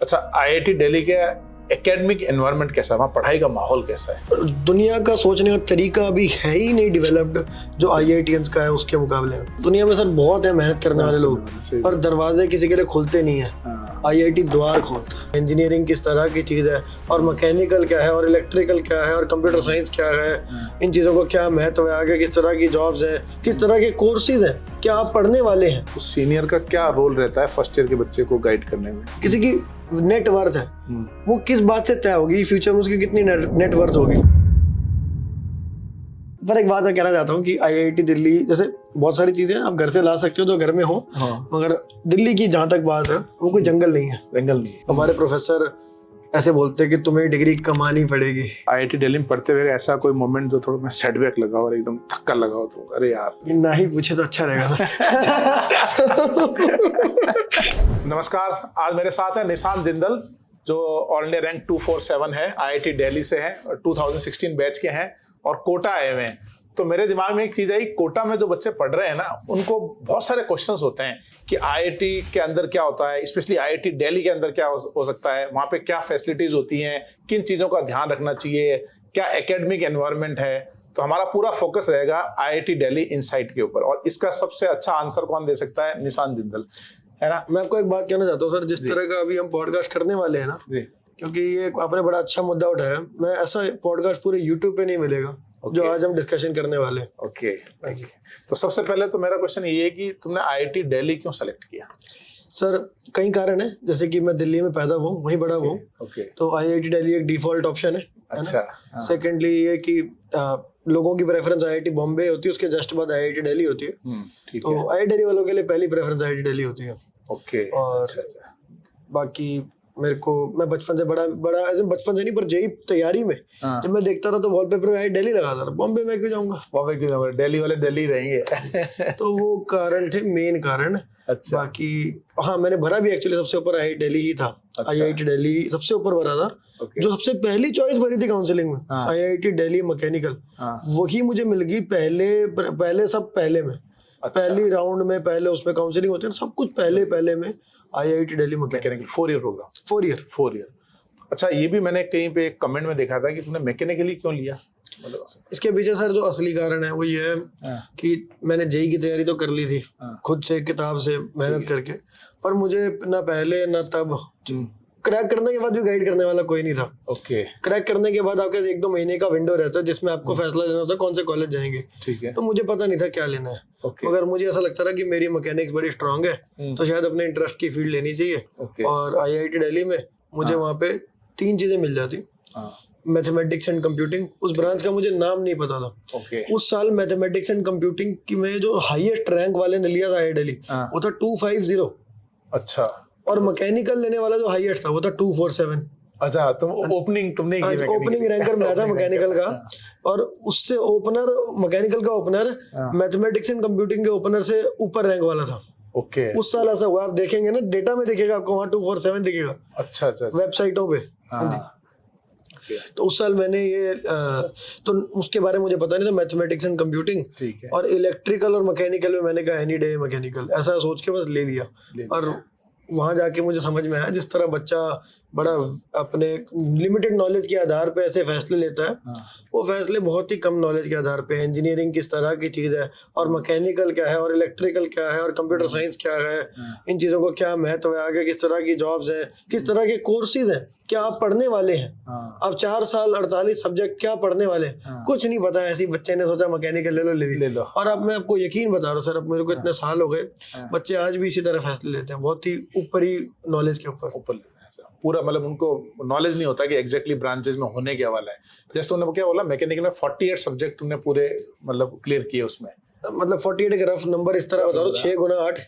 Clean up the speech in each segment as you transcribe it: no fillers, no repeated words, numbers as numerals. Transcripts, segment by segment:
अच्छा, आईआईटी दिल्ली के academic environment कैसा है, वहाँ पढ़ाई का माहौल कैसा है? दुनिया का सोचने का तरीका अभी है ही नहीं डेवलप्ड जो आईआईटीएंस का है उसके मुकाबले में। दुनिया में सर बहुत है मेहनत करने वाले लोग, पर दरवाजे किसी के लिए खुलते नहीं है। आईआईटी द्वार खोलता है। इंजीनियरिंग किस तरह की चीज़ है और मैकेनिकल क्या है और इलेक्ट्रिकल क्या है और कंप्यूटर साइंस क्या है, इन चीज़ों को क्या महत्व है, आगे किस तरह की जॉब्स हैं, किस तरह के कोर्सेज हैं, क्या आप पढ़ने वाले हैं। उस सीनियर का क्या रोल रहता है फर्स्ट ईयर के बच्चे को गाइड करने में? किसी की नेटवर्थ है, वो किस बात से तय होगी फ्यूचर में उसकी कितनी नेटवर्थ होगी। पर एक बात मैं कहना चाहता हूँ कि आईआईटी दिल्ली जैसे बहुत सारी चीजें आप घर से ला सकते हो जो घर में हो, मगर दिल्ली की जहाँ तक बात है वो कोई जंगल नहीं है। जंगल नहीं। हमारे प्रोफेसर ऐसे बोलते हैं कि तुम्हें डिग्री कमानी पड़ेगी। आईआईटी दिल्ली में पढ़ते हुए ऐसा कोई मोमेंट जो थोड़ा सेटबैक लगा हो और एकदम धक्का लगा हो तो अरे यार ना ही पूछे तो अच्छा रहेगा। नमस्कार, आज मेरे साथ है निशान जिंदल जो ऑल इंडिया रैंक 247 है, आईआईटी दिल्ली से हैं और 2016 बैच के हैं और कोटा आए हुए हैं। तो मेरे दिमाग में एक चीज आई, कोटा में जो बच्चे पढ़ रहे हैं ना उनको बहुत सारे क्वेश्चंस होते हैं कि आईआईटी के अंदर क्या होता है, स्पेशली आईआईटी दिल्ली के अंदर क्या हो सकता है, वहाँ पे क्या फैसिलिटीज होती हैं, किन चीज़ों का ध्यान रखना चाहिए, क्या एकेडमिक एनवायरनमेंट है। तो हमारा पूरा फोकस रहेगा आईआईटी दिल्ली इनसाइट के ऊपर और इसका सबसे अच्छा आंसर कौन दे सकता है? निशान जिंदल, है ना। मैं आपको एक बात कहना चाहता हूँ सर, जिस तरह का अभी हम पॉडकास्ट करने वाले हैं ना, क्योंकि ये आपने बड़ा अच्छा मुद्दा उठाया, मैं ऐसा पॉडकास्ट पूरे यूट्यूब पे नहीं मिलेगा जो आज हम डिस्कशन करने वाले हैं। ओके। तो सबसे पहले तो मेरा क्वेश्चन ये है कि तुमने आईआईटी दिल्ली क्यों सेलेक्ट किया? सर कई कारण है, जैसे कि मैं दिल्ली में पैदा हुआ, वहीं बड़ा हुआ, तो आईआईटी दिल्ली एक डिफॉल्ट ऑप्शन है। अच्छा। सेकेंडली ये कि लोगों की प्रेफरेंस आईआईटी बॉम्बे होती है, उसके जस्ट बाद आईआईटी दिल्ली होती है। तो आईआईटी दिल्ली वालों के लिए पहली प्रेफरेंस आईआईटी दिल्ली होती है। ओके। और बाकी मेरे को, मैं बचपन से बड़ा ऐसे बचपन से नहीं पर जेई तैयारी में जब मैं देखता था तो वॉलपेपर में आईआईटी दिल्ली लगाता था। बॉम्बे में क्यों जाऊंगा, बॉम्बे क्यों जाऊंगा, दिल्ली वाले दिल्ली रहेंगे। तो वो कारण थे, मेन कारण। अच्छा। बाकी हाँ, मैंने भरा भी एक्चुअली सबसे ऊपर आईआईटी दिल्ली ही था। अच्छा। आईआईटी दिल्ली सबसे ऊपर भरा था। जो सबसे पहली चॉइस भरी थी काउंसलिंग में, आईआईटी दिल्ली मैकेनिकल, वही मुझे मिल गई पहले में। अच्छा। पहली राउंड में पहले उसमें काउंसलिंग होती है, सब कुछ पहले में IIT Delhi mechanical 4 year programme. 4 year. अच्छा, ये भी मैंने कहीं पे एक कमेंट में देखा था कि तुमने मैकेनिकली क्यों लिया? मतलब इसके पीछे सर जो असली कारण है वो ये है कि मैंने जेई की तैयारी तो कर ली थी खुद से, किताब से मेहनत करके, पर मुझे ना पहले ना तब क्रैक करने के बाद भी गाइड करने वाला कोई नहीं था। ओके। क्रैक करने के बाद आपके 1-2 महीने का विंडो रहता है जिसमें आपको फैसला लेना होता है कौन से कॉलेज जाएंगे। ठीक है। तो मुझे पता नहीं था क्या लेना है। मगर मुझे ऐसा लगता था कि मेरी मैकेनिक्स बड़ी स्ट्रांग है, तो शायद अपने इंटरेस्ट की फील्ड लेनी चाहिए। और आईआईटी दिल्ली में मुझे वहाँ पे 3 चीजें मिल जाती। मैथमेटिक्स एंड कंप्यूटिंग, उस ब्रांच का मुझे नाम नहीं पता था। उस साल मैथमेटिक्स एंड कंप्यूटिंग की में जो हाईएस्ट रैंक वाले ने लिया था आईआईटी दिल्ली, वो था 250। अच्छा। और मैकेनिकल लेने वाला जो हाईएस्ट था वो था 247। अच्छा, तुम ओपनिंग तुमने की ओपनिंग रैंकर मिला था मैकेनिकल का, और उससे ओपनर, मैकेनिकल का ओपनर मैथमेटिक्स एंड कंप्यूटिंग के ओपनर से ऊपर रैंक वाला था। ओके। उस साल ऐसा हुआ, आप देखेंगे ना डेटा में दिखेगा आपको, वहाँ 247 दिखेगा। अच्छा। वेबसाइटों पे। तो उस साल मैंने ये तो उसके बारे में मुझे पता नहीं था, मैथमेटिक्स एंड कंप्यूटिंग और इलेक्ट्रिकल और मैकेनिकल में मैंने कहा एनी डे मैकेनिकल, ऐसा सोच के बस ले लिया। और वहाँ जाके मुझे समझ में आया जिस तरह बच्चा बड़ा अपने लिमिटेड नॉलेज के आधार पे ऐसे फैसले लेता है, वो फैसले बहुत ही कम नॉलेज के आधार पे, इंजीनियरिंग किस तरह की चीज़ है और मैकेनिकल क्या है और इलेक्ट्रिकल क्या है और कंप्यूटर साइंस क्या है, इन चीज़ों को क्या महत्व है, आगे किस तरह की जॉब्स हैं, किस तरह के कोर्सेज हैं, क्या आप पढ़ने वाले हैं। आप 4 साल 48 सब्जेक्ट क्या पढ़ने वाले हैं, कुछ नहीं पता। ऐसे ही बच्चे ने सोचा मैकेनिकल ले लो। और अब मैं आपको यकीन बता रहा हूँ सर, अब मेरे को इतने साल हो गए, बच्चे आज भी इसी तरह फैसले लेते हैं, बहुत ही ऊपरी नॉलेज के ऊपर। पूरा मतलब उनको नॉलेज नहीं होता कि एग्जैक्टली ब्रांचेस में होने क्या वाला है। जैसे तुमने क्या बोला, मैकेनिकल में 48 सब्जेक्ट तुमने पूरे मतलब क्लियर किए उसमें, मतलब 48 एक रफ नंबर इस तरह बता रहा हूँ, 6 गुना 8,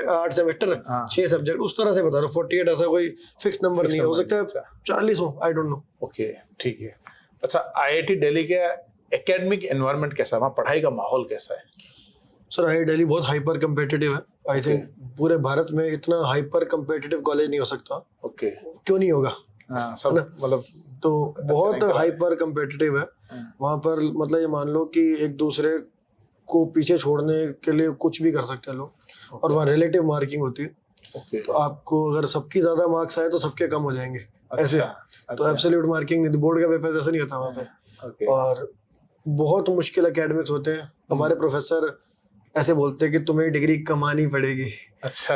8 सेमेस्टर, 6 सब्जेक्ट, उस तरह से बता रहा हूँ। 48 ऐसा कोई फिक्स नंबर नहीं है, हो सकता है 40 हो, आई डोंट नो। ओके, ठीक है। अच्छा, आईआईटी दिल्ली के एकेडमिक एनवायरनमेंट कैसा है, वहाँ पढ़ाई का माहौल कैसा है? सर आईआईटी दिल्ली बहुत हाइपर कम्पिटिटिव है। आई थिंक पूरे भारत में इतना हाइपर कम्पिटिटिव कॉलेज नहीं हो सकता। ओके। क्यों नहीं होगा, सब मतलब तो बहुत हाइपर कम्पिटिटिव है वहाँ पर। मतलब ये मान लो कि एक दूसरे को पीछे छोड़ने के लिए कुछ भी कर सकते हैं लोग, और वहाँ रिलेटिव मार्किंग होती है। ओके। तो आपको अगर सबकी ज्यादा मार्क्स आए तो सबके कम हो जाएंगे, ऐसे। तो अच्छा। एब्सोल्यूट मार्किंग नहीं, बोर्ड का पेपर जैसा नहीं होता वहाँ पे। ओके। और बहुत मुश्किल एकेडमिक्स होते हैं। हमारे प्रोफेसर ऐसे बोलते हैं कि तुम्हें डिग्री कमानी पड़ेगी। अच्छा,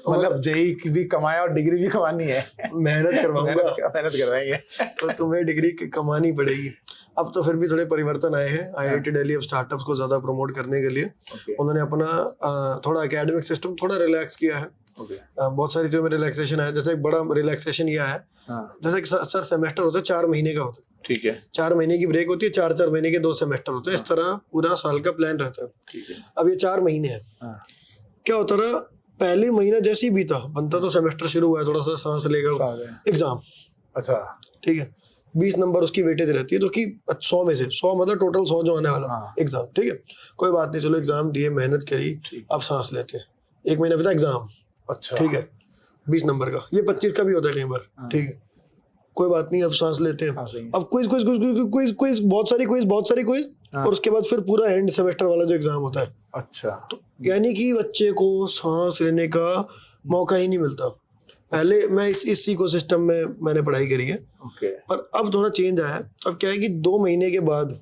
मतलब जेई की भी कमाया और डिग्री भी कमानी है। मेहनत करवाऊंगा, मेहनत करवाएंगे। तो तुम्हें डिग्री कमानी पड़ेगी। अब तो फिर भी थोड़े परिवर्तन आए हैं। आईआईटी दिल्ली अब स्टार्टअप्स को ज्यादा प्रमोट करने के लिए उन्होंने अपना थोड़ा एकेडमिक सिस्टम थोड़ा रिलैक्स किया है। बहुत सारी चीजों में रिलैक्सेशन है। जैसे एक बड़ा रिलैक्सेशन यह है, जैसे सर सेमेस्टर होता है 4 महीने का होता है, ठीक है। 4 महीने की ब्रेक होती है, 4 महीने के 2 सेमेस्टर होते हैं। इस तरह पूरा साल का प्लान रहता है। ठीक है। अब ये 4 महीने हैं। क्या होता रहा, पहले महीना जैसे ही बीता, बनता तो सेमेस्टर शुरू हुआ है, थोड़ा सा सांस लेगा, एग्जाम। अच्छा, ठीक है। 20 नंबर उसकी वेटेज रहती है, जो कि 100 में से 100 मतलब टोटल 100 जो आने वाला एग्जाम। ठीक है, कोई बात नहीं, चलो एग्जाम दिए, मेहनत करी, अब सांस लेते हैं। 1 महीना बीता, एग्जाम। अच्छा, ठीक है, 20 नंबर का, ये 25 का भी होता है कई बार। ठीक है, कोई बात नहीं, अब सांस लेते हैं। अब quiz quiz quiz quiz quiz बहुत सारी क्विज, और उसके बाद फिर पूरा एंड सेमेस्टर वाला जो एग्जाम होता है। अच्छा, तो यानी कि बच्चे को सांस लेने का मौका ही नहीं मिलता। पहले मैं इस इकोसिस्टम में मैंने पढ़ाई करी है। ओके। पर अब थोड़ा चेंज आया है। अब क्या है कि 2 महीने के बाद,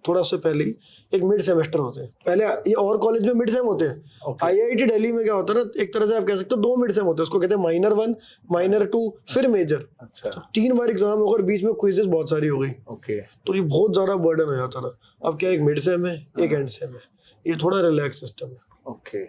थोड़ा उससे पहले ही एक मिड सेमेस्टर होते हैं। पहले ये और कॉलेज में मिड सेम होते हैं। आईआईटी दिल्ली में क्या होता है ना, एक तरह से आप कह सकते हो 2 मिड सेम होते हैं। उसको कहते हैं माइनर 1, माइनर 2, फिर मेजर। अच्छा, तो 3 बार एग्जाम होकर बीच में क्विजेस बहुत सारी हो गई। ओके। तो ये बहुत ज्यादा बर्डन हो जाता था। अब क्या, एक मिड सेम है, एक एंड सेम है। ये थोड़ा रिलैक्स सिस्टम है। ओके।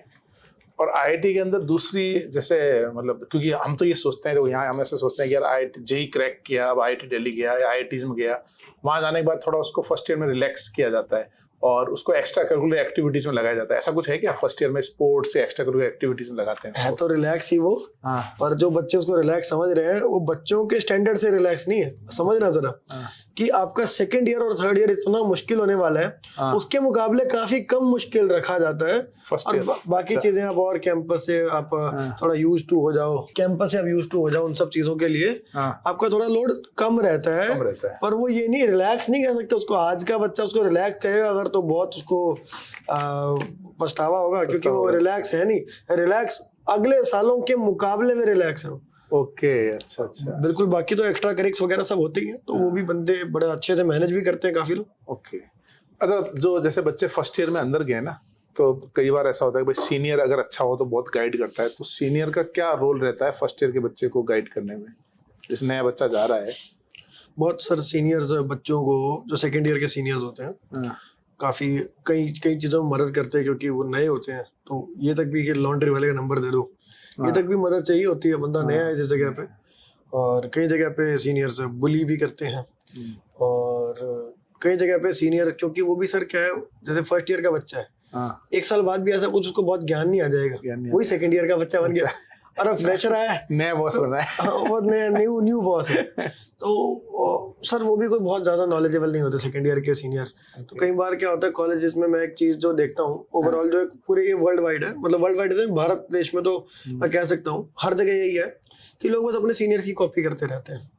और आईआईटी के अंदर दूसरी, जैसे मतलब, क्योंकि हम तो ये सोचते हैं, तो यहाँ हम ऐसे सोचते हैं कि यार आईआईटी जेई क्रैक किया, अब आईआईटी दिल्ली गया या आईआईटीज में गया, वहाँ जाने के बाद थोड़ा उसको फर्स्ट ईयर में रिलैक्स किया जाता है और उसको एक्स्ट्रा करिकुलर एक्टिविटीज में लगाया जाता है। ऐसा कुछ है क्या फर्स्ट ईयर में स्पोर्ट्स से एक्स्ट्रा करिकुलर एक्टिविटीज में लगाते हैं? है तो रिलैक्स ही वो। पर जो बच्चे उसको रिलैक्स समझ रहे हैं, वो बच्चों के स्टैंडर्ड से रिलैक्स नहीं है। समझना जरा कि आपका 2nd ईयर और 3rd ईयर इतना मुश्किल होने वाला है, उसके मुकाबले काफी कम मुश्किल रखा जाता है। और बाकी चीजें आप और कैंपस से आप थोड़ा यूज टू हो जाओ, कैंपस से आप यूज टू हो जाओ, उन सब चीजों के लिए आपका थोड़ा लोड कम रहता है। पर वो ये नहीं, रिलैक्स नहीं कह सकते उसको। आज का बच्चा उसको रिलैक्स कहेगा अगर, तो बहुत उसको पछतावा होगा, क्योंकि वो रिलैक्स है नहीं। रिलैक्स अगले सालों के मुकाबले में रिलैक्स है। ओके, अच्छा अच्छा, बिल्कुल। बाकी तो एक्स्ट्रा करिक्स वगैरह सब होते ही हैं, तो वो भी बंदे बड़े अच्छे से मैनेज भी करते हैं काफी लोग। ओके। अच्छा, जो जैसे बच्चे फर्स्ट ईयर में अंदर गए ना, तो कई बार ऐसा होता है कि भाई सीनियर अगर अच्छा हो तो बहुत गाइड करता है, तो सीनियर का क्या रोल रहता है फर्स्ट ईयर के बच्चे को गाइड करने में, जिस नया बच्चा जा रहा है? बहुत सारे सीनियर्स बच्चों को, जो 2nd ईयर के सीनियर्स होते हैं, काफी कई चीजों में मदद करते हैं, क्योंकि वो नए होते हैं। तो ये तक भी कि लॉन्ड्री वाले का नंबर दे दो, ये तक भी मदद चाहिए होती है। बंदा नया है इस जगह पे, और कई जगह पे सीनियर्स बुली भी करते हैं। और कई जगह पे सीनियर, क्योंकि वो भी सर क्या है, जैसे फर्स्ट ईयर का बच्चा है, 1 साल बाद भी ऐसा कुछ उसको बहुत ज्ञान नहीं आ जाएगा, वही 2nd ईयर का बच्चा बन गया और अब फ्रेशर आया, नया बॉस बना है, बहुत नया न्यू बॉस है। तो सर वो भी कोई बहुत ज्यादा नॉलेजेबल नहीं होते 2nd ईयर के सीनियर्स। तो कई बार क्या होता है कॉलेजेस में, मैं एक चीज जो देखता हूँ ओवरऑल, जो पूरे ये वर्ल्ड वाइड है, मतलब वर्ल्ड वाइड भारत देश में तो मैं कह सकता हूँ हर जगह यही है कि लोग बस अपने सीनियर्स की कॉपी करते रहते हैं।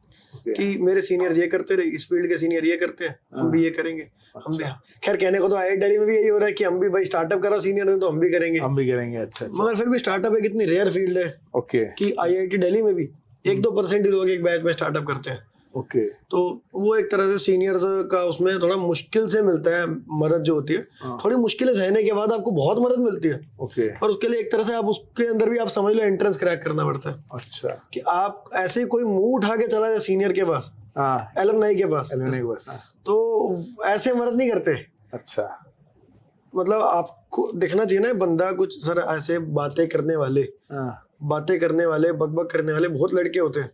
कि मेरे सीनियर्स ये करते रहे, इस फील्ड के सीनियर ये करते हैं, हम भी ये करेंगे, हम भी। खैर कहने को तो आईआईटी दिल्ली में भी यही हो रहा है कि हम भी भाई स्टार्टअप करा सीनियर ने, तो हम भी करेंगे। अच्छा। मगर फिर भी स्टार्टअप एक इतनी रेयर फील्ड है कि आईआईटी दिल्ली में भी 1-2% ही लोग एक बैच में स्टार्टअप करते हैं। तो वो एक तरह से सीनियर्स का उसमें थोड़ा मुश्किल से मिलता है मदद जो होती है। थोड़ी मुश्किलें सहने के बाद आपको बहुत मदद मिलती है। पर उसके लिए एक तरह से आप उसके अंदर भी आप समझ लो एंट्रेंस क्रैक करना पड़ता है। अच्छा। कि आप ऐसे कोई मुंह उठा के चला जाए सीनियर के पास, एलुमनाई के पास, तो ऐसे मदद नहीं करते। अच्छा। मतलब आपको देखना चाहिए ना, बंदा कुछ सर ऐसे बातें करने वाले बकबक करने वाले बहुत लड़के होते हैं,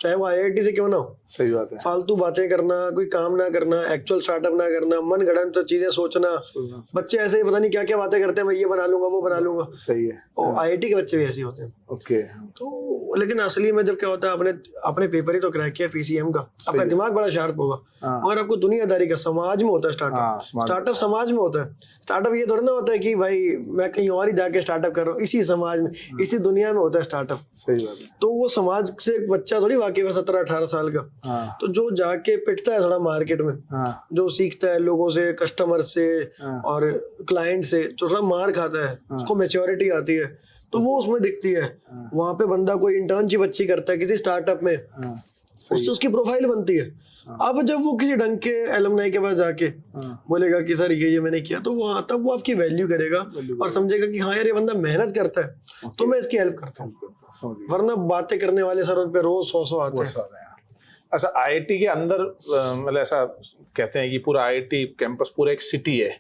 चाहे वो आईआईटी से क्यों ना हो। सही बात है। फालतू बातें करना, कोई काम ना करना, एक्चुअल स्टार्टअप ना करना, मन गढ़ंत चीजें सोचना। बच्चे ऐसे ही पता नहीं क्या क्या बातें करते हैं, मैं ये बना लूंगा वो बना लूंगा। सही है। और आईआईटी के बच्चे भी ऐसे होते हैं। ओके। तो लेकिन असली में जब क्या होता है, अपने पेपर ही तो क्रैक किया पीसीएम का, आपका दिमाग बड़ा शार्प होगा, मगर आपको दुनियादारी का, समाज में होता है स्टार्टअप समाज में होता है। स्टार्टअप ये थोड़ा ना होता है कि भाई मैं कहीं और ही जाके स्टार्टअप कर रहा हूँ, इसी समाज में, इसी दुनिया में होता है स्टार्टअप। सही बात है। तो वो समाज से एक बच्चा थोड़ी वाकिफ है 17-18 साल का, तो जो जाके पिटता है थोड़ा मार्केट में, जो सीखता है लोगों से, कस्टमर से और क्लाइंट से, जो थोड़ा मार खाता है, उसको मैच्योरिटी आती है, तो वो उसमें दिखती है। वहां पे बंदा कोई इंटर्नशिप अच्छी करता है किसी स्टार्टअप में, उससे उसकी प्रोफाइल बनती है। अब जब वो किसी ढंग के एलुमनाई के पास जाके बोलेगा कि सर ये मैंने किया, तो वो तब वो आपकी वैल्यू करेगा और समझेगा कि हाँ यार ये बंदा मेहनत करता है, तो मैं इसकी हेल्प करता हूँ। वरना बातें करने वाले सर उन पे रोज 100 आते हैं। अच्छा, आईआईटी के अंदर मतलब ऐसा कहते हैं कि पूरा आईआईटी कैंपस पूरा एक सिटी है,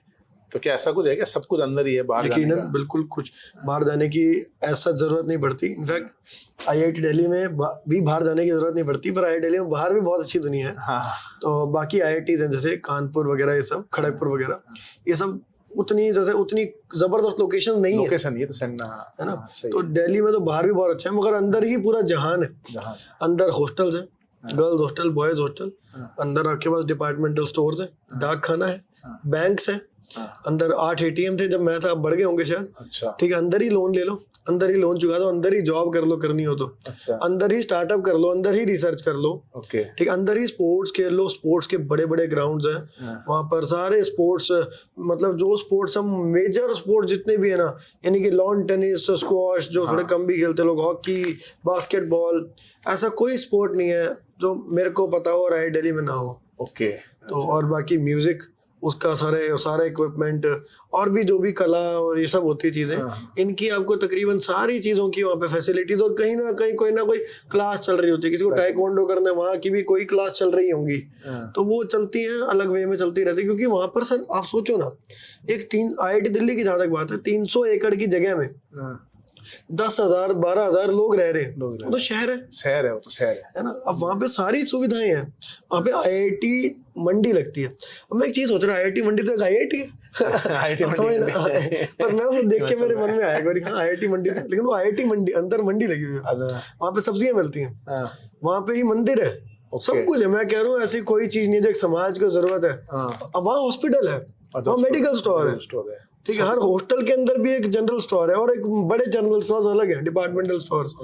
तो क्या ऐसा कुछ है क्या? सब कुछ अंदर ही है, बाहर जाने का? बिल्कुल, कुछ बाहर जाने की ऐसा जरूरत नहीं पड़ती। इनफैक्ट आईआईटी दिल्ली में भी बाहर जाने की जरूरत नहीं पड़ती, पर आईआईटी दिल्ली में बाहर भी बहुत अच्छी दुनिया है। हाँ। तो बाकी आईआईटीज हैं जैसे कानपुर वगैरह, ये सब खड़गपुर वगैरह, ये सब उतनी जबरदस्त लोकेशन नहीं है। लोकेशन ये तो है ना। तो दिल्ली में तो बाहर भी बहुत अच्छा है, मगर अंदर ही पूरा जहान है। अंदर हॉस्टल्स है, गर्ल्स हॉस्टल, बॉयज हॉस्टल, अंदर आपके पास डिपार्टमेंटल स्टोर्स है, डाक खाना है, बैंक्स है, अंदर 8 ATM थे जब मैं था, अब बढ़ गए होंगे शायद। अच्छा। ठीक है, अंदर ही लोन ले लो, अंदर ही लोन चुका दो, अंदर ही जॉब कर लो करनी हो तो। अच्छा। अंदर ही स्टार्टअप कर लो, अंदर ही रिसर्च कर लो। ओके। ठीक, अंदर ही स्पोर्ट्स खेल लो, स्पोर्ट्स के बड़े बड़े ग्राउंड्स हैं वहाँ पर, सारे स्पोर्ट्स, मतलब जो स्पोर्ट्स हम मेजर स्पोर्ट्स जितने भी है ना, यानी कि लॉन टेनिस, स्क्वॉश जो थोड़े कम भी खेलते लोग, हॉकी, बास्केटबॉल, ऐसा कोई स्पोर्ट नहीं है जो मेरे को पता हो और आई दिल्ली में ना हो। ओके। तो और बाकी म्यूजिक, उसका सारा इक्विपमेंट, और भी जो भी कला और ये सब होती चीजें, इनकी आपको तकरीबन सारी चीजों की वहाँ पे फैसिलिटीज, और कहीं ना कहीं कोई ना कोई क्लास चल रही होती है। किसी को टाइकोंडो करना है, वहाँ की भी कोई क्लास चल रही होंगी, तो वो चलती है, अलग वे में चलती रहती है। क्योंकि वहाँ पर सर आप सोचो ना, आईआईटी दिल्ली की जहाँ तक बात है, 300 एकड़ की जगह में 10,000 12,000 लोग रह रहे हैं। वो तो शहर है, वो तो शहर है ना। अब वहाँ पे सारी सुविधाएं हैं, वहाँ पे आईआईटी मंडी लगती है। अब मैं एक चीज सोच रहा हूँ, आईआईटी मंडी तो आईआईटी है आईआईटी समझ ना, पर मैं उसे देख के मेरे मन में आया कि हाँ आईआईटी मंडी, लेकिन वो आईआईटी मंडी, अंदर मंडी लगी हुई है, वहाँ पे सब्जियां मिलती हैं, वहाँ पे ही मंदिर है, सब कुछ है। मैं कह रहा हूँ ऐसी कोई चीज नहीं है जो एक समाज को जरूरत है। अब वहाँ हॉस्पिटल है, वहाँ मेडिकल स्टोर है, ठीक है, हर हॉस्टल के अंदर भी एक जनरल स्टोर है, और एक बड़े जनरल स्टोर्स अलग है, डिपार्टमेंटल स्टोर्स।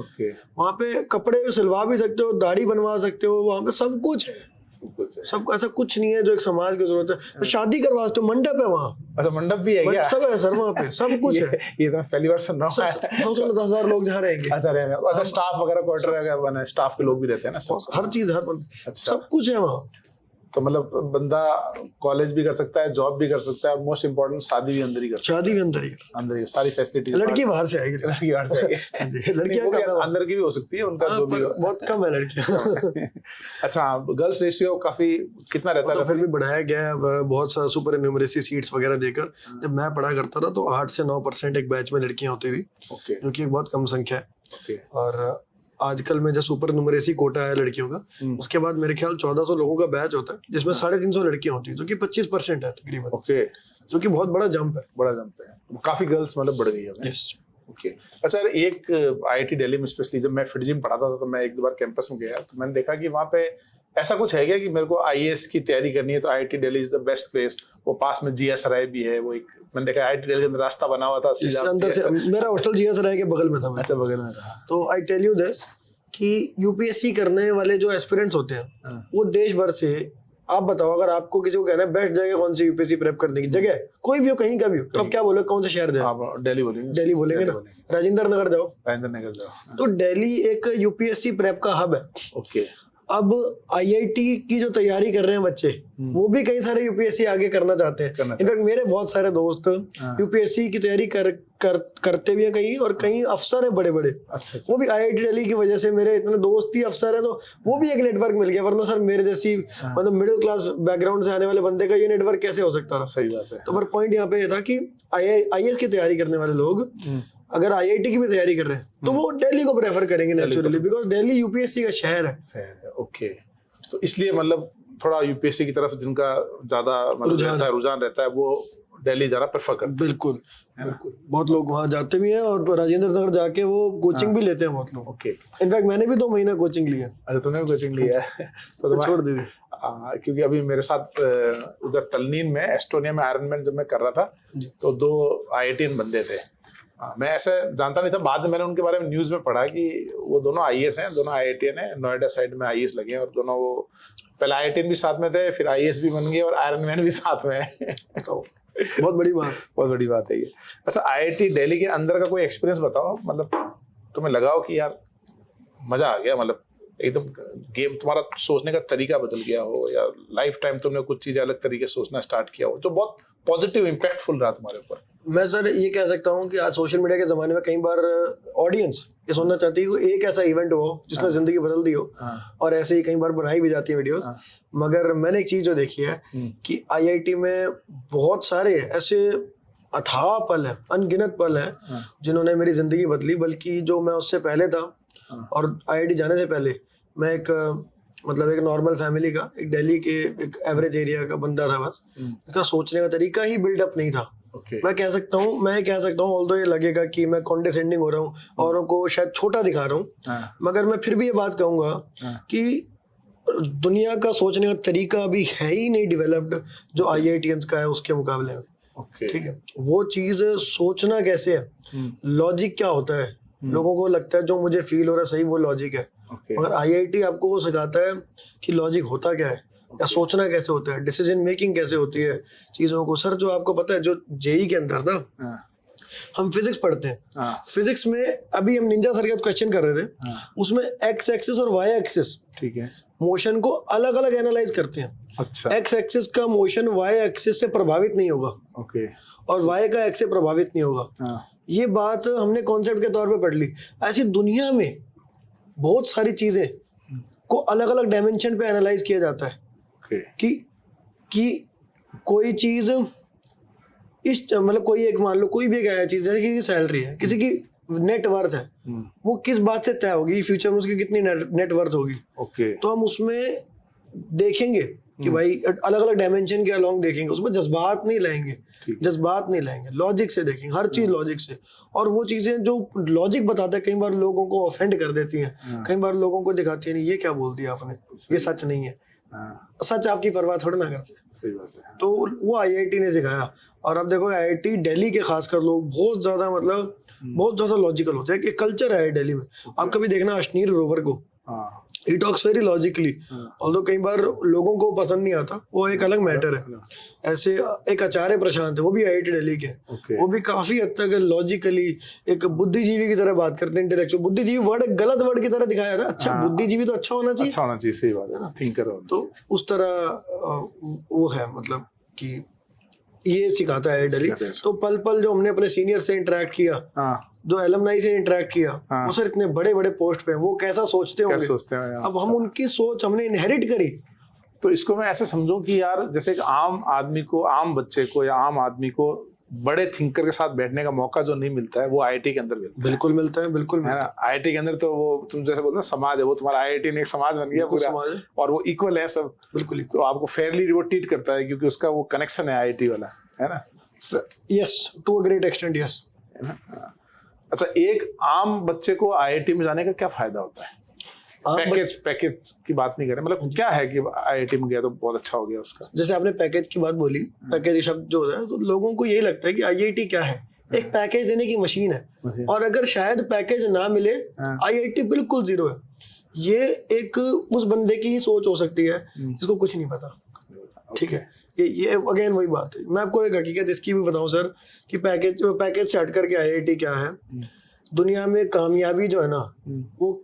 वहाँ पे कपड़े सिलवा भी सकते हो, दाढ़ी बनवा सकते हो, वहाँ पे सब कुछ है। सबको ऐसा कुछ नहीं है जो एक समाज की जरूरत है। तो शादी करवा सकते हो, मंडप है वहाँ। अच्छा, मंडप भी है क्या? सब है सर वहाँ पे, सब कुछ है। ये तो पहली बार सुन रहा हूँ। 10,000 लोग जहाँ रहेंगे। अच्छा, स्टाफ वगैरह, क्वार्टर वगैरह, स्टाफ के लोग भी रहते हैं ना, हर चीज, सब कुछ है वहाँ। तो मतलब बंदा कॉलेज भी कर सकता है, जॉब भी कर सकता है, और मोस्ट इम्पोर्टेंट शादी भी अंदर ही कर सकता है। शादी भी अंदर ही, सारी फैसिलिटी। लड़की बाहर से आएगी, लड़कियां अंदर की भी हो सकती है, उनका जो भी बहुत कम है लड़कियां। अच्छा, गर्ल्स रेशियो काफी कितना रहता है? तो फिर भी बढ़ाया गया है बहुत सारा, सुपर न्यूमरेसी सीट्स वगैरह देकर। जब मैं पढ़ा करता था तो 8 से 9% एक बैच में लड़कियां होती थी, जो कि एक बहुत कम संख्या है। और आजकल में जो सुपर न्यूमरेसी कोटा है लड़कियों का, उसके बाद मेरे ख्याल 1400 लोगों का बैच होता है, जिसमें 350 लड़कियां होती है, जो कि 25% है तकरीबन। ओके। जो कि बहुत बड़ा जंप है। काफी गर्ल्स मतलब बढ़ गई है। यस। ओके। अच्छा, एक आईआईटी दिल्ली में स्पेशली जब मैं फिटजी में पढ़ाता था, तो मैं एक दो बार कैंपस में गया, तो मैंने देखा कि वहाँ पे ऐसा कुछ है क्या कि मेरे को आईएएस की तैयारी करनी है तो IIT Delhi is the best place. वो पास में जीएस राय भी है, वो एक मैंने देखा आईआईटी दिल्ली के अंदर रास्ता बना हुआ था सीधा अंदर से। मेरा हॉस्टल जीएस राय के बगल में था। अच्छा, बगल में था। तो आई टेल यू दिस कि यूपीएससी करने वाले जो एस्पिरेंट्स होते हैं, वो देश भर से, आप बताओ अगर आपको किसी को कहना है बेस्ट जगह कौन सी यूपीएससी प्रेप करने की जगह, कोई भी हो, कहीं का भी हो, तो आप क्या बोलोगे, कौन सा शहर जाए? दिल्ली बोलेंगे ना। राजेंद्र नगर जाओ। तो दिल्ली एक यूपीएससी प्रेप का हब है। ओके। अब आईआईटी की जो तैयारी कर रहे हैं बच्चे, वो भी कई सारे यूपीएससी आगे करना चाहते हैं। इनफैक्ट मेरे बहुत सारे दोस्त यूपीएससी की तैयारी करते भी हैं कहीं, और कई अफसर हैं बड़े बड़े। अच्छा। वो भी आईआईटी दिल्ली की वजह से, मेरे इतने दोस्त ही अफसर है, तो वो भी एक नेटवर्क मिल गया। वरना सर मेरे जैसी मतलब मिडिल क्लास बैकग्राउंड से आने वाले बंदे का ये नेटवर्क कैसे हो सकता था? सही बात है। तो पर पॉइंट यहाँ पे ये था कि आईएएस की तैयारी करने वाले लोग अगर आईआईटी की भी तैयारी कर रहे हैं, तो वो दिल्ली को प्रेफर करेंगे नेचुरली, बिकॉज दिल्ली यूपीएससी का शहर है। ओके। तो इसलिए मतलब थोड़ा यूपीएससी की तरफ जिनका ज्यादा रुझान रहता है, वो दिल्ली जाना प्रेफर करते हैं। बिल्कुल। बहुत लोग वहाँ जाते भी हैं, और राजेंद्र नगर जाके वो कोचिंग भी लेते हैं बहुत लोग। ओके। इनफैक्ट मैंने भी 2 महीना कोचिंग लिया। अच्छा, तुमने भी कोचिंग लिया है? तो छोड़ दी। क्योंकि अभी मेरे साथ उधर तलनीन में, एस्टोनिया में आयरनमैन जब मैं कर रहा था, तो 2 आईआईटीएन बंदे थे। मैं ऐसे जानता नहीं था, बाद में मैंने उनके बारे में न्यूज में पढ़ा कि वो दोनों आईएएस हैं, दोनों आईआईटीएन हैं, नोएडा साइड में आईएएस लगे हैं, और दोनों वो पहले आईआईटीएन भी साथ में थे, फिर आईएएस भी बन गए, और आयरनमैन भी साथ में है। तो बहुत बड़ी बात। बहुत बड़ी बात है ये। अच्छा, आईआईटी दिल्ली के अंदर का कोई एक्सपीरियंस बताओ, मतलब तुम्हें लगा हो कि यार मजा आ गया, मतलब एकदम गेम तुम्हारा सोचने का तरीका बदल गया हो, या लाइफ टाइम तुमने कुछ चीजें अलग तरीके से सोचना स्टार्ट किया हो जो बहुत पॉजिटिव इम्पैक्टफुल रहा तुम्हारे ऊपर? मैं सर ये कह सकता हूँ कि आज सोशल मीडिया के ज़माने में कई बार ऑडियंस ये सुनना चाहती है कि एक ऐसा इवेंट हो जिसने ज़िंदगी बदल दी हो, और ऐसे ही कई बार बनाई भी जाती है वीडियोस। मगर मैंने एक चीज़ जो देखी है कि आईआईटी में बहुत सारे ऐसे अथाह पल है, अनगिनत पल है जिन्होंने मेरी ज़िंदगी बदली। बल्कि जो मैं उससे पहले था और आईआईटी जाने से पहले मैं एक मतलब एक नॉर्मल फैमिली का, एक दिल्ली के एक एवरेज एरिया का बंदा था बस। इसका सोचने का तरीका ही बिल्डअप नहीं था। मैं कह सकता हूँ ऑल्दो ये लगेगा कि मैं कॉन्डेसेंडिंग हो रहा हूँ, औरों को शायद छोटा दिखा रहा हूँ, मगर मैं फिर भी ये बात कहूँगा कि दुनिया का सोचने का तरीका अभी है ही नहीं डेवलप्ड जो आईआईटीएंस का है उसके मुकाबले में। ठीक है, वो चीज़ सोचना कैसे है, लॉजिक क्या होता है, लोगों को लगता है जो मुझे फील हो रहा है सही वो लॉजिक है, मगर आईआईटी आपको वो सिखाता है कि लॉजिक होता क्या है, या सोचना कैसे होता है, डिसीजन मेकिंग कैसे होती है चीज़ों को। सर जो आपको पता है, जो जेई के अंदर ना हम फिजिक्स पढ़ते हैं, फिजिक्स में अभी हम निंजा सर का क्वेश्चन कर रहे थे, उसमें एक्स एक्सिस और वाई एक्सिस, ठीक है, मोशन को अलग अलग एनालाइज करते हैं। अच्छा, एक्स एक्सिस का मोशन वाई एक्सिस से प्रभावित नहीं होगा, ओके, और वाई का एक्स से प्रभावित नहीं होगा। ये बात हमने कॉन्सेप्ट के तौर पे पढ़ ली। ऐसी दुनिया में बहुत सारी चीजें को अलग अलग डायमेंशन पे एनालाइज किया जाता है कि कोई चीज इस मतलब कोई एक मान लो कोई भी एक चीज जैसे कि सैलरी है, किसी की नेट वर्थ है, वो किस बात से तय होगी, फ्यूचर में उसकी कितनी नेट वर्थ होगी। तो हम उसमें देखेंगे कि भाई अलग अलग डायमेंशन के अलॉन्ग देखेंगे, उसमें जज्बात नहीं लाएंगे, लॉजिक से देखेंगे हर चीज, लॉजिक से। और वो चीजें जो लॉजिक बताते हैं कई बार लोगों को ऑफेंड कर देती हैं, कई बार लोगों को दिखाती है नहीं ये क्या बोल दिया आपने, ये सच नहीं है। सच आपकी परवाह थोड़ी ना करते। सही बात है। तो वो आईआईटी ने सिखाया। और अब देखो आईआईटी दिल्ली के खासकर लोग बहुत ज्यादा मतलब बहुत ज्यादा लॉजिकल होते हैं, कि कल्चर है दिल्ली में। आप कभी देखना अश्नीर रोवर को, he talks very logically, although कई बार लोगों को पसंद नहीं आता, वो एक अलग मैटर है। ऐसे एक आचार्य प्रशांत है, वो भी आईआईटी दिल्ली के, वो भी काफी हद तक लॉजिकली एक बुद्धिजीवी की तरह बात करते हैं। इंटेलेक्चुअल बुद्धिजीवी वर्ड गलत वर्ड की तरह दिखाया था। अच्छा, बुद्धिजीवी तो अच्छा होना चाहिए, सही बात है ना, थिंकर। तो उस तरह वो है, मतलब कि ये सिखाता है दिल्ली। तो पल पल जो हमने अपने सीनियर से इंटरेक्ट किया, जो एलुमनाई से इंटरेक्ट किया, वो सर इतने बड़े बड़े पोस्ट पे हैं, वो कैसा सोचते होंगे। अब हम उनकी सोच हमने इनहेरिट करी। तो इसको मैं ऐसे समझूं कि यार जैसे एक आम आदमी को, आम बच्चे को या आम आदमी को बड़े थिंकर के साथ बैठने का मौका जो नहीं मिलता है, वो आईआईटी के अंदर मिलता है। बिल्कुल मिलता है, बिल्कुल है ना। आईआईटी के अंदर तो वो तुम जैसे बोलते हो समाज है, वो तुम्हारा आईआईटी ने एक समाज बन गया पूरा, और वो इक्वल है सब, बिल्कुल। तो आपको फेयरली वो ट्रीट करता है क्योंकि उसका वो कनेक्शन है आईआईटी वाला, है ना। Yes, to a great extent, yes. अच्छा, एक आम बच्चे को आईआईटी में जाने का क्या फायदा होता है? पैकेज की बात नहीं करें, मतलब क्या है कि आईआईटी में गया तो बहुत अच्छा हो गया उसका। जैसे आपने पैकेज की बात बोली, पैकेज शब्द जो होता है, तो लोगों को यही लगता है कि आईआईटी क्या है, एक पैकेज देने की मशीन है। और अगर शायद पैकेज ना मिले, आईआईटी बिल्कुल जीरो है। ये एक उस बंदे की ही सोच हो सकती है जिसको कुछ नहीं पता। ठीक है, ये अगेन वही बात है। मैं आपको एक हकीकत इसकी भी बताऊं सर, कि पैकेज से हट करके आईआईटी क्या है। दुनिया में कामयाबी जो है ना, वो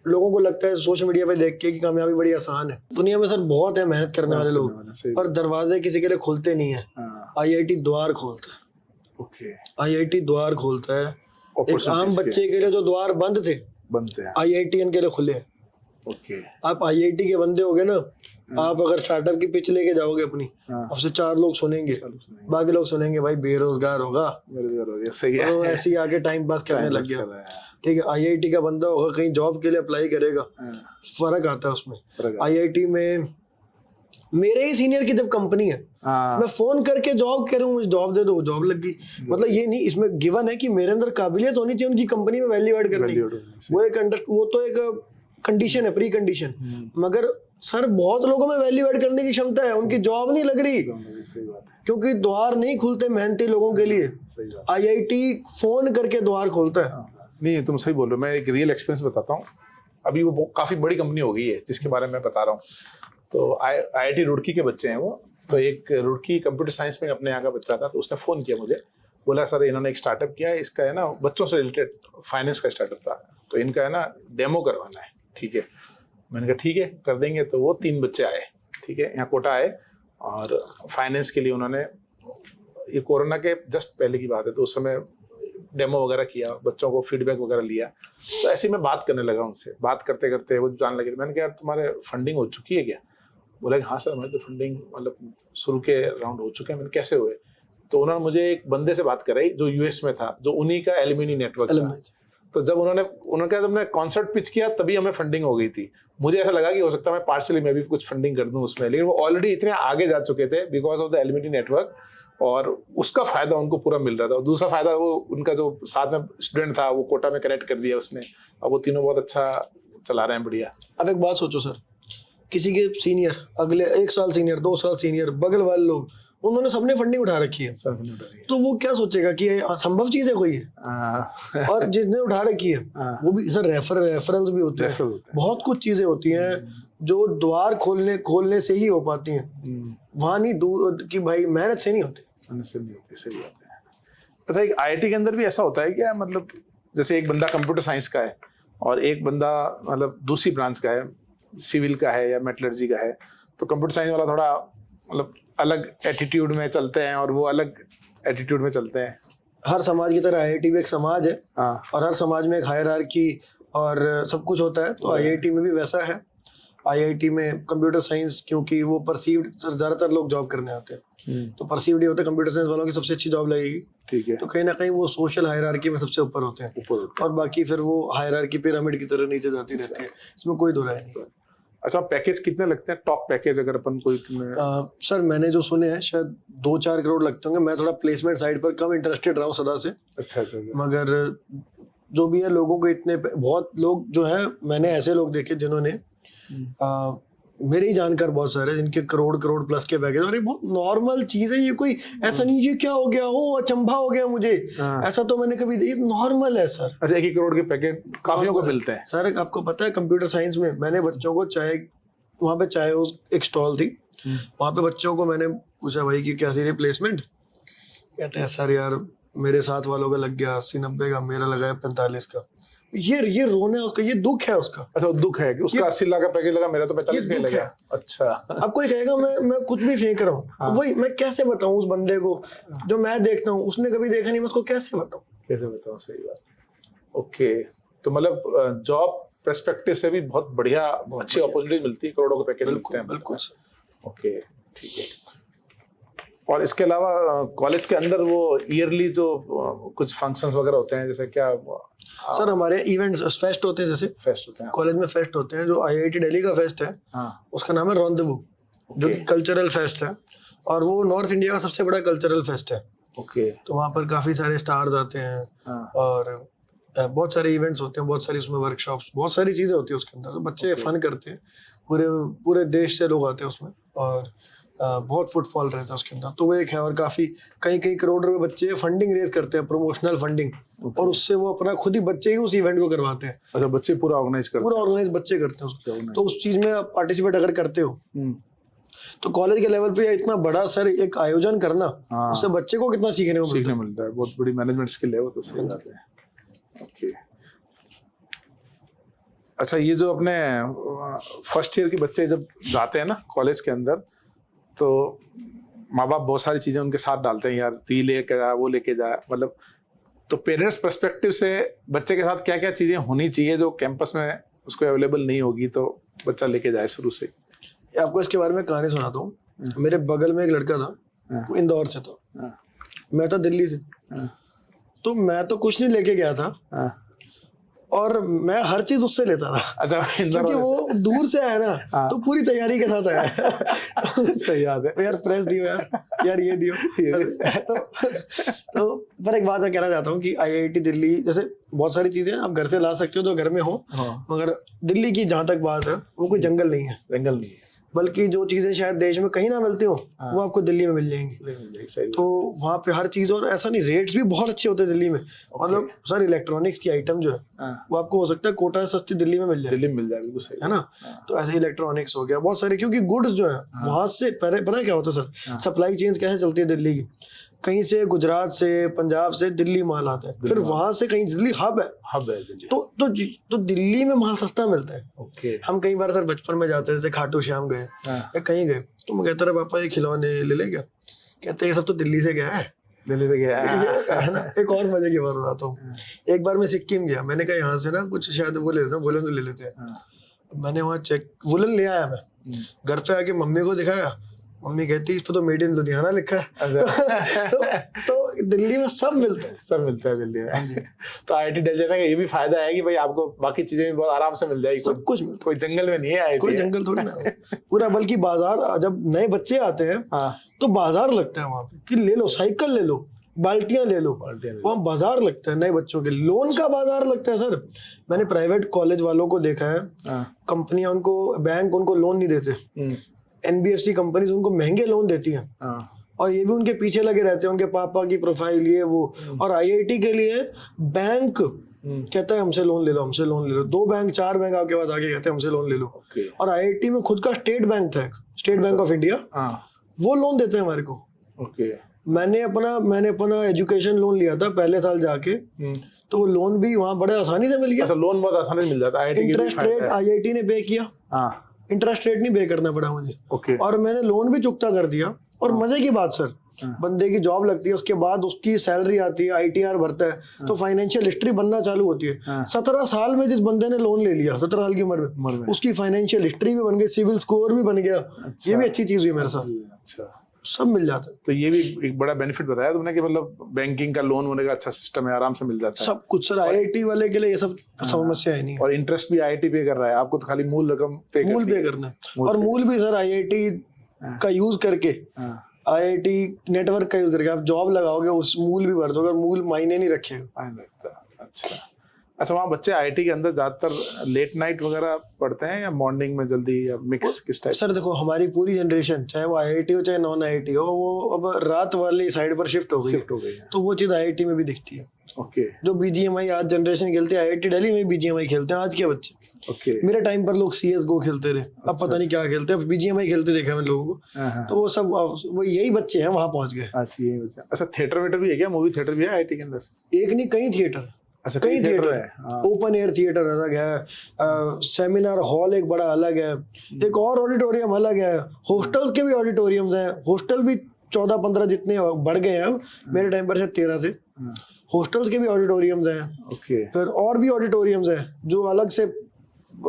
लोगों को लगता है सोशल मीडिया पे देख के कि कामयाबी बड़ी आसान है। दुनिया में सर बहुत है मेहनत करने वाले लोग, पर दरवाजे किसी के लिए खुलते नहीं है। आईआईटी द्वार खोलता है। आईआईटी द्वार खोलता है। एक आम बच्चे के लिए जो द्वार बंद थे, आईआईटीएन के लिए खुले हैं। आप आईआईटी के बंदे होगे ना, आप अगर स्टार्टअप की पिच लेके जाओगे अपनी, आपसे 4 लोग सुनेंगे, बाकी लोग सुनेंगे भाई बेरोजगार होगा, तो ऐसे ही आके टाइम पास करने लग गया। ठीक है, आईआईटी का बंदा होगा, कहीं जॉब के लिए अप्लाई करेगा, फर्क आता है उसमें। आईआईटी में मेरे ही सीनियर की जब कंपनी है, मैं फोन करके जॉब करूँ, मुझे जॉब दे दो, जॉब लग गई। मतलब ये नहीं, इसमें गिवन है कि मेरे अंदर काबिलियत होनी चाहिए उनकी कंपनी में वैल्यू ऐड करने की। वो तो एक कंडीशन है, प्री कंडीशन। मगर सर बहुत लोगों में वैल्यू ऐड करने की क्षमता है, उनकी जॉब नहीं लग रही क्योंकि द्वार नहीं खुलते मेहनती लोगों के लिए। आईआईटी फोन करके द्वार खोलता है। नहीं, तुम सही बोल रहे हो। मैं एक रियल एक्सपीरियंस बताता हूँ। अभी वो काफी बड़ी कंपनी हो गई है जिसके बारे में मैं बता रहा हूँ। तो आईआईटी रुड़की के बच्चे हैं वो, तो एक रुड़की कंप्यूटर साइंस में अपने यहाँ का बच्चा था, तो उसने फ़ोन किया मुझे, बोला सर इन्होंने एक स्टार्टअप किया है, इसका है ना बच्चों से रिलेटेड फाइनेंस का स्टार्टअप था, तो इनका है ना डेमो करवाना है, ठीक है। मैंने कहा ठीक है कर देंगे। तो वो 3 बच्चे आए, ठीक है, यहाँ कोटा आए और फाइनेंस के लिए उन्होंने, ये कोरोना के जस्ट पहले की बात है, तो उस समय डेमो वगैरह किया, बच्चों को फीडबैक वगैरह लिया। तो ऐसे ही मैं बात करने लगा उनसे, बात करते करते वो जान लगे। मैंने कहा यार तुम्हारे फंडिंग हो चुकी है क्या? बोला कि हाँ सर हमारी तो फंडिंग मतलब शुरू के राउंड हो चुके हैं। मैंने कैसे हुए? तो उन्होंने मुझे एक बंदे से बात कराई जो यूएस में था, जो उन्हीं का एलुमनी नेटवर्क था। तो जब उन्होंने कहा जब मैं कॉन्सर्ट पिच किया तभी हमें फंडिंग हो गई थी। मुझे ऐसा लगा कि हो सकता है मैं पार्शली मैं भी कुछ फंडिंग कर दूं उसमें, लेकिन वो ऑलरेडी इतने आगे जा चुके थे because of the alumni network, और उसका फायदा उनको पूरा मिल रहा था। और दूसरा फायदा वो उनका जो साथ में स्टूडेंट था वो कोटा में कनेक्ट कर दिया उसने, अब वो तीनों बहुत अच्छा चला रहे हैं, बढ़िया। अब एक बात सोचो सर, किसी के सीनियर, अगले 1 साल सीनियर, 2 साल सीनियर, बगल वाले लोग, उन्होंने सबने फंडिंग उठा रखी है, तो वो क्या सोचेगा कि ये संभव चीज है कोई है? और जिसने उठा रखी है वो भी सर रेफरल्स भी होते हैं, बहुत कुछ चीजें होती हैं जो द्वार खोलने से ही हो पाती हैं, वहां नहीं कि भाई मेहनत से नहीं होती। सही बात है। अच्छा एक आईआईटी के अंदर भी ऐसा होता है क्या, मतलब जैसे एक बंदा कंप्यूटर साइंस का है और एक बंदा मतलब दूसरी ब्रांच का है, सिविल का है या मेटलर्जी का है, तो कंप्यूटर साइंस वाला थोड़ा मतलब अलग एटीट्यूड में चलते हैं और वो अलग एटीट्यूड में चलते हैं? हर समाज की तरह आईआईटी भी एक समाज है, हाँ। और हर समाज में एक हायरार्की और सब कुछ होता है, तो आईआईटी में भी वैसा है। आईआईटी में कंप्यूटर साइंस, क्योंकि वो परसीव्ड, ज्यादातर लोग जॉब करने आते हैं, तो परसीव्ड ये होता है कंप्यूटर साइंस वालों की सबसे अच्छी जॉब लगेगी, ठीक है। तो कहीं ना कहीं वो सोशल हायरार्की में सबसे ऊपर होते हैं, और बाकी फिर वो हायरार्की पिरामिड की तरह नीचे जाती रहती है, इसमें कोई दो राय नहीं। अच्छा पैकेज कितने लगते हैं, टॉप पैकेज अगर अपन कोई सर मैंने जो सुने हैं शायद 2-4 करोड़ लगते होंगे। मैं थोड़ा प्लेसमेंट साइड पर कम इंटरेस्टेड रहा हूँ सदा से। अच्छा। मगर जो भी है, लोगों को इतने बहुत लोग जो हैं, मैंने ऐसे लोग देखे जिन्होंने मेरे ही जानकार बहुत सारे जिनके करोड़ प्लस के पैकेज, और ये बहुत नॉर्मल चीज है, ये कोई ऐसा नहीं ये क्या हो गया, हो अचंभा हो गया मुझे, ऐसा तो मैंने कभी, ये नॉर्मल है सर। अच्छा 1 करोड़ के पैकेज काफियों को मिलते हैं सर। आपको पता है कंप्यूटर साइंस में मैंने बच्चों को वहाँ पे चाय उस एक स्टॉल थी, वहाँ पे बच्चों को मैंने पूछा भाई कि कैसी रही प्लेसमेंट, कहते हैं सर यार मेरे साथ वालों का लग गया 80-90 का, मेरा लगा है 45 का। ये रोना है उसका, ये दुख है उसका। अच्छा दुख है कि उसका 80 लाख का पैकेज लगा, मेरा तो 45 का लगा। अच्छा अब कोई कहेगा मैं कुछ भी फेंक रहा हूँ, हाँ। वही मैं कैसे बताऊँ उस बंदे को जो मैं देखता हूँ, उसने कभी देखा नहीं, मैं उसको कैसे बताऊँ? सही बात। ओके, तो मतलब जॉब पर्सपेक्टिव से भी बहुत बढ़िया, अच्छी अपॉर्चुनिटी मिलती है, करोड़ों के पैकेज मिलते हैं। बिल्कुल। ओके ठीक है। और इसके अलावा कॉलेज के अंदर वो ईयरली जो कुछ फंक्शंस वगैरह होते हैं, जैसे क्या सर हमारे इवेंट्स फेस्ट होते हैं, जैसे फेस्ट होते हैं कॉलेज में, फेस्ट होते हैं। जो आईआईटी दिल्ली का फेस्ट है, उसका नाम है रॉन्डेवू, जो कि कल्चरल फेस्ट है, और वो नॉर्थ इंडिया का सबसे बड़ा कल्चरल फेस्ट है। ओके। तो वहाँ पर काफी सारे स्टार्स आते हैं, और बहुत सारे इवेंट्स होते हैं, बहुत सारी उसमें वर्कशॉप्स, बहुत सारी चीजें होती है उसके अंदर, तो बच्चे फन करते हैं, पूरे देश से लोग आते हैं उसमें, और बहुत फुटफॉल रहता है उसके अंदर। तो वो एक है, और काफी कई करोड़ रुपए बच्चे फंडिंग रेज करते हैं, प्रमोशनल फंडिंग, और उससे वो अपना खुद ही बच्चे ही उस इवेंट को करवाते हैं। अच्छा बच्चे पूरा ऑर्गेनाइज बच्चे करते हैं उसको। तो उस चीज में आप पार्टिसिपेट अगर करते हो, तो कॉलेज के लेवल पे इतना बड़ा सर एक आयोजन करना, उससे बच्चे को कितना सीखने को मिलता है। बहुत बड़ी मैनेजमेंट स्किल है वो, तो सही बात है। ओके। अच्छा ये जो अपने फर्स्ट ईयर के बच्चे जब जाते हैं ना कॉलेज के अंदर, तो माँ बाप बहुत सारी चीजें उनके साथ डालते हैं, यार तू ये लेके जा, वो लेके जा, मतलब तो पेरेंट्स पर्सपेक्टिव से बच्चे के साथ क्या क्या चीजें होनी चाहिए जो कैंपस में उसको अवेलेबल नहीं होगी, तो बच्चा लेके जाए शुरू से? आपको इसके बारे में कहानी सुनाता हूँ। मेरे बगल में एक लड़का था, वो इंदौर से था, मैं था दिल्ली से। तो मैं तो कुछ नहीं लेके गया था, और मैं हर चीज उससे लेता था। अच्छा, क्योंकि वो दूर से आया ना, तो पूरी तैयारी के साथ आया। सही याद है यार प्रेस दियो, यार ये दियो। तो पर एक बात मैं कहना चाहता हूँ कि आईआईटी दिल्ली जैसे बहुत सारी चीजें आप घर से ला सकते हो तो घर में हो, मगर दिल्ली की जहाँ तक बात है, वो कोई जंगल नहीं है। बल्कि जो चीजें शायद देश में कहीं ना मिलती हो वो आपको दिल्ली में मिल जाएंगी। तो वहाँ पे हर चीज, और ऐसा नहीं, रेट्स भी बहुत अच्छे होते हैं दिल्ली में। मतलब सर इलेक्ट्रॉनिक्स की आइटम जो है वो आपको हो सकता है कोटा से सस्ती दिल्ली में मिल जाए, दिल्ली में मिल जाए, बिल्कुल सही है ना। तो ऐसे इलेक्ट्रॉनिक्स हो गया, बहुत सारे, क्योंकि गुड्स जो है वहां से पहले पता है क्या होता है सर, सप्लाई चेन्स कैसे चलती है दिल्ली की, कहीं से गुजरात से पंजाब से दिल्ली माल आता है, फिर वहां से कहीं दिल्ली हब है दिल्ली। तो दिल्ली में माल सस्ता मिलता है। हम कई बार सर बचपन में जाते हैं, जैसे खाटू श्याम गए या कहीं गए, तो मैं कहता रहा पापा ये खिलौने ले ले क्या, कहते हैं ये सब तो दिल्ली से गया है, दिल्ली से गया है ना। एक और मजे की बात बताता हूँ, एक बार मैं सिक्किम गया, मैंने कहा यहाँ से ना कुछ शायद वो ले लेते हैं, वुलन तो ले लेते हैं। मैंने वहाँ चेक वुलन ले आया, मैं घर पे आके मम्मी को दिखाया, मम्मी कहती इस पर तो मेड इन लुधियाना लिखा है। तो दिल्ली में सब मिलता है, सब मिलता है दिल्ली में। तो IIT दिल्ली में ये भी फायदा है कि भाई आपको बाकी चीजें भी बहुत आराम से मिल जाएगी, सब कुछ मिलता है, कोई जंगल में नहीं है IIT, कोई जंगल थोड़ी ना है पूरा। बल्कि बाजार, जब नए बच्चे आते हैं तो बाजार लगता है वहाँ पे कि ले लो साइकिल, ले लो बाल्टियां, ले लो, वहाँ बाजार लगता है नए बच्चों के। लोन का बाजार लगता है सर। मैंने प्राइवेट कॉलेज वालों को देखा है, कंपनियां उनको, बैंक उनको लोन नहीं देते, NBFC कंपनीज उनको महंगे लोन देती हैं, और ये भी उनके पीछे लगे रहते हैं, उनके पापा की प्रोफाइल ये वो। और IIT के लिए बैंक कहता है हमसे लोन ले लो, हमसे लोन ले लो, 2 बैंक 4 बैंक आपके पास आके कहते हैं हमसे लोन ले लो। और IIT में खुद का स्टेट बैंक था, स्टेट बैंक ऑफ इंडिया, वो लोन देते हैं हमारे को। मैंने अपना एजुकेशन लोन लिया था पहले साल जाके, तो वो लोन भी वहाँ बड़े आसानी से मिल गया। लोन बहुत आसानी से मिल जाता है। इंटरेस्ट रेट IIT ने पे किया, इंटरेस्ट रेट नहीं पे करना पड़ा मुझे, और मैंने लोन भी चुकता कर दिया। और मजे की बात सर, बंदे की जॉब लगती है, उसके बाद उसकी सैलरी आती है, ITR भरता है, तो फाइनेंशियल हिस्ट्री बनना चालू होती है। 17 साल में जिस बंदे ने लोन ले लिया, 17 साल की उम्र में, उसकी फाइनेंशियल हिस्ट्री भी बन गई, सिविल स्कोर भी बन गया। ये भी अच्छी चीज हुई मेरे साथ, सब मिल जाता है। तो ये भी एक बड़ा बेनिफिट बताया तुमने कि मतलब बैंकिंग का लोन होने का अच्छा सिस्टम है, आराम से मिल जाता है सब कुछ सर। IIT वाले के लिए ये सब समस्या है नहीं। और इंटरेस्ट भी IIT पे कर रहा है, आपको तो खाली मूल रकम पे करना है। और मूल भी सर IIT का यूज करके, IIT नेटवर्क का यूज करके आप जॉब लगाओगे, उस मूल भी भर दोगे, और मूल मायने नहीं रखेगा। अच्छा, वहाँ बच्चे IIT के अंदर ज्यादातर लेट नाइट वगैरह पढ़ते हैं या मॉर्निंग में जल्दी, या मिक्स किस टाइप? सर देखो, हमारी पूरी जनरेशन, चाहे वो IIT हो चाहे नॉन IIT हो, वो अब रात वाली साइड पर शिफ्ट हो गई है। तो वो चीज IIT में भी दिखती है। जो BGMI आज जनरेशन खेलते हैं, IIT दिल्ली में BGMI खेलते हैं आज के बच्चे। मेरे टाइम पर लोग CSGO खेलते रहे, अब पता नहीं क्या खेलते हैं, BGMI खेलते देखा है मैंने लोगों को। तो वो सब, वो यही बच्चे हैं वहाँ पहुँच गए। अच्छा, थिएटर वेटर भी है क्या? मूवी थिएटर भी है IIT के अंदर? एक नहीं, कई थिएटर। अच्छा, कई थिएटर है। ओपन एयर थिएटर अलग है, सेमिनार हॉल एक बड़ा अलग है, एक और ऑडिटोरियम अलग है, हॉस्टल्स के भी ऑडिटोरियम्स हैं। हॉस्टल भी 14-15 जितने बढ़ गए हैं अब, मेरे टाइम पर से 13 थे। हॉस्टल्स के भी ऑडिटोरियम्स हैं। फिर और भी ऑडिटोरियम्स हैं जो अलग से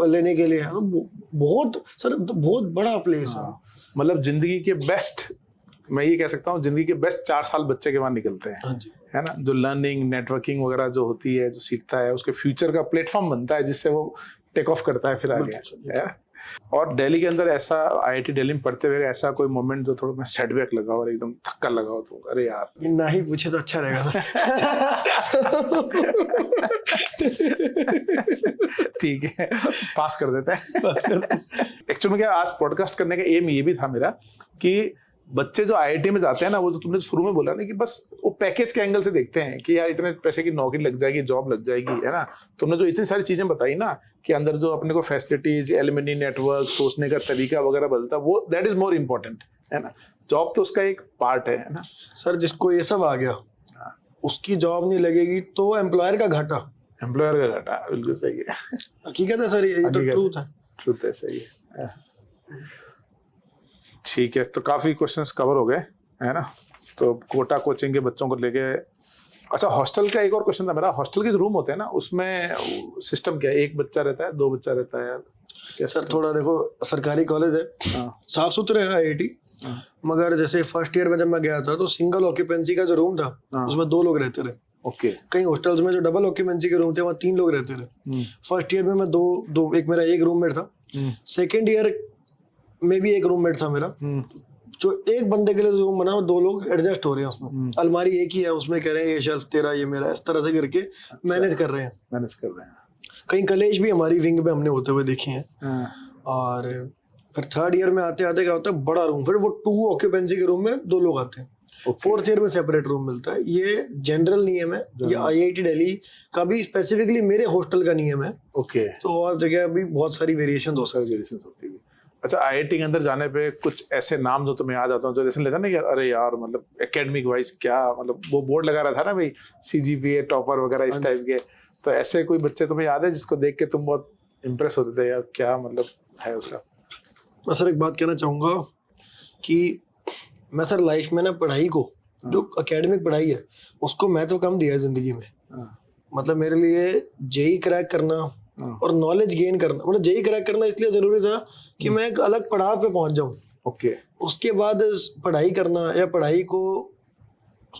लेने के लिए है। तो बहुत सर, बहुत बड़ा प्लेस है। मतलब जिंदगी के बेस्ट, मैं ये कह सकता हूँ, जिंदगी के बेस्ट 4 साल बच्चे के वहां निकलते हैं, है ना। जो लर्निंग, नेटवर्किंग वगैरह जो होती है, जो सीखता है, उसके फ्यूचर का प्लेटफॉर्म बनता है, जिससे वो टेक ऑफ करता है फिर आगे। और दिल्ली के अंदर ऐसा, IIT दिल्ली में पढ़ते हुए ऐसा कोई मोमेंट जो थोड़ा सेटबैक लगा और एकदम धक्का लगा हो, तो अरे यार ना ही पूछे तो अच्छा रहेगा। ठीक है, पास कर देते हैं। एक्चुअली में क्या, आज पॉडकास्ट करने का एम ये भी था मेरा कि बच्चे जो IIT में जाते हैं ना, वो जो तुमने शुरू में बोला ना कि बस वो पैकेज के एंगल से देखते हैं कि यार इतने पैसे की नौकरी लग जाएगी, जॉब लग जाएगी, है ना। तुमने जो इतनी सारी चीजें बताई ना कि अंदर जो अपने को फैसिलिटीज, एलिमनी नेटवर्क, सोचने का तरीका वगैरह बदलता, वो दैट इज मोर इम्पोर्टेंट, है ना। जॉब तो उसका एक पार्ट है ना। सर जिसको ये सब आ गया, उसकी जॉब नहीं लगेगी तो एम्प्लॉयर का घाटा। एम्प्लॉयर का घाटा, बिल्कुल सही है, हकीकत है सर, ये तो ट्रूथ है। सही है। ठीक है, तो काफी क्वेश्चंस कवर हो गए, है ना। तो कोटा कोचिंग के बच्चों को लेके, अच्छा हॉस्टल का एक और क्वेश्चन था मेरा। हॉस्टल के जो रूम होते हैं ना, उसमें सिस्टम क्या है? 1 बच्चा रहता है, 2 बच्चा रहता है? सर थोड़ा देखो, सरकारी कॉलेज है, साफ सुथरे है IIT, मगर जैसे फर्स्ट ईयर में जब मैं गया था तो सिंगल ऑक्यूपेंसी का जो रूम था उसमें 2 लोग रहते रहे। कई हॉस्टल्स में जो डबल ऑक्यूपेंसी के रूम थे वहाँ 3 लोग रहते रहे। फर्स्ट ईयर में मैं दो एक मेरा एक रूममेट था। सेकेंड ईयर में भी एक रूममेट था मेरा। जो एक बंदे के लिए रूम बना, 2 लोग एडजस्ट हो रहे हैं उसमें। अलमारी एक ही है, उसमें कह रहे हैं ये शेल्फ तेरा, ये मेरा, इस तरह से करके मैनेज कर रहे हैं। कहीं कलेश भी हमारी विंग में हमने होते हुए देखे हैं। और फिर थर्ड ईयर में आते आते क्या होता है, बड़ा रूम, फिर वो 2 ऑक्यूपेंसी के रूम में 2 लोग आते हैं। फोर्थ ईयर में सेपरेट रूम मिलता है। ये जनरल नियम है, ये IIT दिल्ली का भी स्पेसिफिकली मेरे हॉस्टल का नियम है। ओके। तो और जगह भी बहुत सारी वेरिएशन होती है। अच्छा, IIT के अंदर जाने पे कुछ ऐसे नाम जो तुम्हें याद आता हूँ, जो जैसे लेता ना यार, अरे यार मतलब एकेडमिक वाइज क्या, मतलब वो बोर्ड लगा रहा था ना भाई, CGPA टॉपर वगैरह इस टाइप के, तो ऐसे कोई बच्चे तुम्हें याद है जिसको देख के तुम बहुत इम्प्रेस होते थे यार, क्या मतलब है उसका? मैं सर एक बात कहना चाहूँगा कि मैं सर लाइफ में ना पढ़ाई को, जो एकेडमिक पढ़ाई है उसको महत्व कम दिया है जिंदगी में। मतलब मेरे लिए JEE क्रैक करना और नॉलेज गेन करना, मतलब JEE क्रैक करना इसलिए जरूरी था कि मैं एक अलग पड़ाव पे पहुंच जाऊं। ओके। उसके बाद पढ़ाई करना या पढ़ाई को,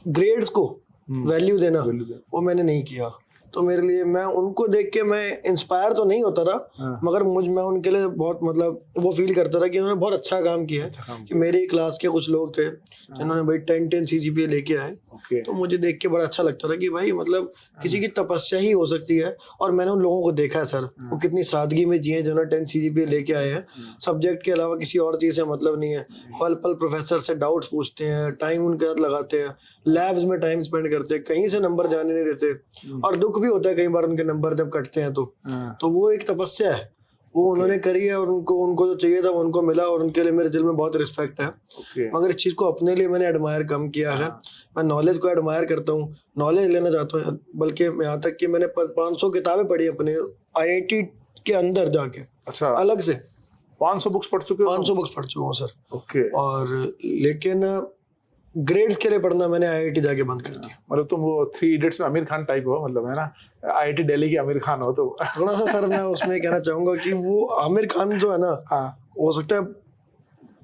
ग्रेड्स को वैल्यू देना, वो मैंने नहीं किया। तो मेरे लिए, मैं उनको देख के मैं इंस्पायर तो नहीं होता था, मगर मैं उनके लिए बहुत मतलब वो फील करता था कि उन्होंने बहुत अच्छा काम किया है। कि मेरे क्लास के कुछ लोग थे जिन्होंने भाई 10 CGPA लेके आए, तो मुझे देख के बड़ा अच्छा लगता था कि भाई मतलब किसी की तपस्या ही हो सकती है। और मैंने उन लोगों को देखा है सर, वो कितनी सादगी में जिए जिन्होंने 10 CGPA लेके आए हैं। सब्जेक्ट के अलावा किसी और चीज़ से मतलब नहीं है, पल पल प्रोफेसर से डाउट्स पूछते हैं, टाइम उनके साथ लगाते हैं, लैब्स में टाइम स्पेंड करते हैं, कहीं से नंबर जाने नहीं देते। और दुख भी होता है कई बार उनके नंबर जब कटते हैं तो वो एक तपस्या है, वो उन्होंने करी है और उनको जो चाहिए था वो उनको मिला, और उनके लिए मेरे दिल में बहुत रिस्पेक्ट है। मगर इस चीज़ को अपने लिए मैंने एडमायर कम किया है। मैं नॉलेज को एडमायर करता हूँ, नॉलेज लेना चाहता हूँ, बल्कि यहाँ तक कि मैंने 500 किताबें पढ़ी अपने IIT के अंदर जाके। अच्छा, अलग से 500 बुक्स पढ़ चुके हो? 500 बुक्स पढ़ चुका हूँ सर। ओके। और लेकिन ग्रेड्स के लिए पढ़ना मैंने IIT जाके बंद कर दिया। मतलब तुम वो 3 इडियट्स में आमिर खान टाइप हो, मतलब है ना, IIT दिल्ली की आमिर खान हो तो। थोड़ा सा सर मैं उसमें कहना चाहूंगा कि वो आमिर खान जो है ना, हो सकता है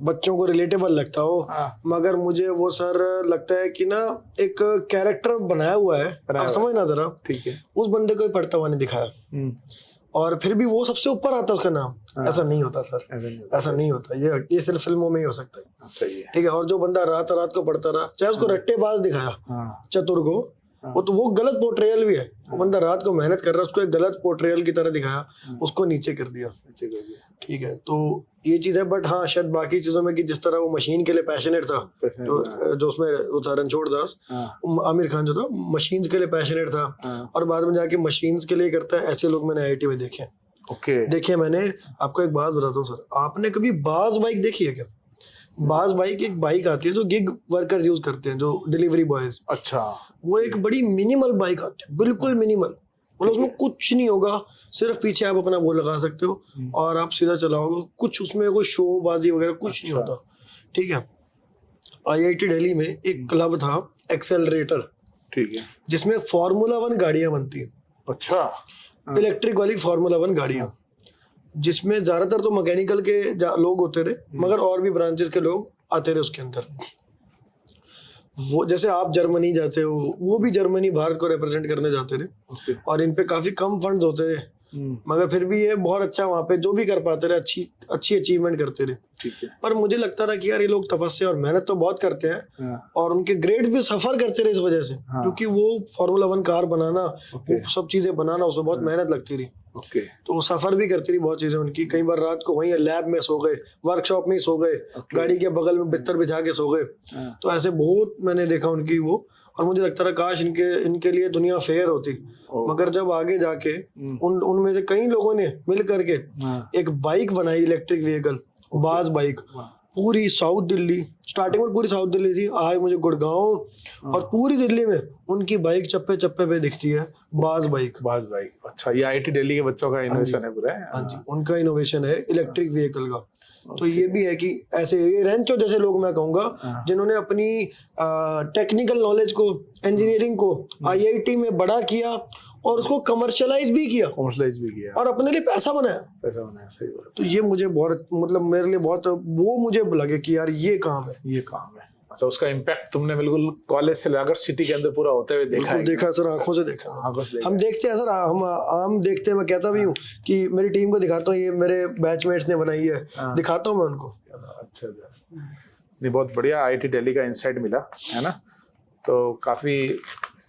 बच्चों को रिलेटेबल लगता हो, मगर मुझे वो सर लगता है कि ना एक कैरेक्टर बनाया हुआ है, आप समझना जरा। ठीक है। उस बंदे को पढ़ता हुआ नहीं दिखाया, और फिर भी वो सबसे ऊपर आता है उसका नाम। ऐसा नहीं होता सर, ऐसा नहीं होता। ये सिर्फ फिल्मों में ही हो सकता है। सही है। ठीक है। और जो बंदा रात रात को पढ़ता रहा, चाहे उसको रट्टेबाज दिखाया, चतुर को, वो गलत पोर्ट्रेयल भी है। वो बंदा रात को मेहनत कर रहा है, उसको एक गलत पोर्ट्रेयल की तरह दिखाया, उसको नीचे कर दिया। ठीक है। तो ये चीज है। बट हाँ, शायद बाकी चीजों में कि जिस तरह वो मशीन के लिए पैशनेट था, जो उसमें था रणछोड़ दास, आमिर खान जो था मशीन्स के लिए पैशनेट था, और बाद में जाके मशीन्स के लिए करता है, ऐसे लोग मैंने IIT में देखे। ओके। देखिए, मैंने आपको एक बात बताता हूँ सर, आपने कभी बाज बाइक देखी है क्या? बाज बाइक एक बाइक आती है जो गिग वर्कर्स यूज करते हैं, जो डिलीवरी बॉयज। अच्छा। वो एक बड़ी मिनिमल बाइक आती है, बिल्कुल मिनिमल, मतलब उसमें कुछ नहीं होगा, सिर्फ पीछे आप अपना वो लगा सकते हो और आप सीधा चलाओगे, कुछ उसमें कोई शो बाजी वगैरह कुछ नहीं होता। ठीक है। IIT दिल्ली में एक क्लब था एक्सेलरेटर, ठीक है, जिसमें Formula 1 गाड़ियां बनती है। अच्छा। इलेक्ट्रिक वाली Formula 1 गाड़ियां, जिसमें ज्यादातर तो मैकेनिकल के लोग होते थे, मगर और भी ब्रांचेस के लोग आते थे उसके अंदर। वो जैसे आप जर्मनी जाते हो, वो भी जर्मनी भारत को रिप्रेजेंट करने जाते थे, और इन पे काफी कम फंड्स होते थे, मगर फिर भी ये बहुत अच्छा, वहाँ पे जो भी कर पाते थे अच्छी अचीवमेंट करते थे। ठीक है। पर मुझे लगता था कि यार ये लोग तपस्या और मेहनत तो बहुत करते हैं, और उनके ग्रेड्स भी सफर करते रहे इस वजह से, क्योंकि वो Formula 1 कार बनाना, वो सब चीजें बनाना, उसमें बहुत मेहनत लगती थी। तो वो सफर भी करती थी बहुत चीजें उनकी। कई बार रात को वहीं लैब में सो गए, वर्कशॉप में सो गए, गाड़ी के बगल में बिस्तर बिछा के सो गए। तो ऐसे बहुत मैंने देखा उनकी वो, और मुझे लगता था काश इनके लिए दुनिया फेयर होती। मगर जब आगे जाके उनमें से कई लोगों ने मिल करके एक बाइक बनाई, इलेक्ट्रिक व्हीकल, बाज बाइक, पूरी साउथ दिल्ली, स्टार्टिंग में पूरी साउथ दिल्ली थी, आज मुझे गुड़गांव और पूरी दिल्ली में उनकी बाइक चप्पे चप्पे पे दिखती है, बाज बाइक। बाज बाइक। अच्छा, ये IIT दिल्ली के बच्चों का इनोवेशन है पूरा? हाँ जी, उनका इनोवेशन है इलेक्ट्रिक व्हीकल का। तो ये भी है कि ऐसे ये रेंचो जैसे लोग मैं कहूँगा, जिन्होंने अपनी टेक्निकल नॉलेज को, इंजीनियरिंग को IIT में बड़ा किया और उसको कमर्शियलाइज भी किया और अपने लिए पैसा बनाया। सही बात। तो ये मुझे बहुत, मतलब मेरे लिए बहुत, वो मुझे लगे कि यार ये काम है। अच्छा, उसका इम्पैक्ट तुमने बिल्कुल कॉलेज से लेकर सिटी के अंदर पूरा होते हुए देखा है? देखा सर, आंखों से देखा। हम देखते हैं सर, हम आम देखते हैं। मैं कहता भी हूँ कि मेरी टीम को दिखाता हूँ, ये मेरे बैचमेट्स ने बनाई है, दिखाता हूँ मैं उनको। अच्छा, नहीं बहुत बढ़िया IIT दिल्ली का इंसाइट मिला है ना। तो काफी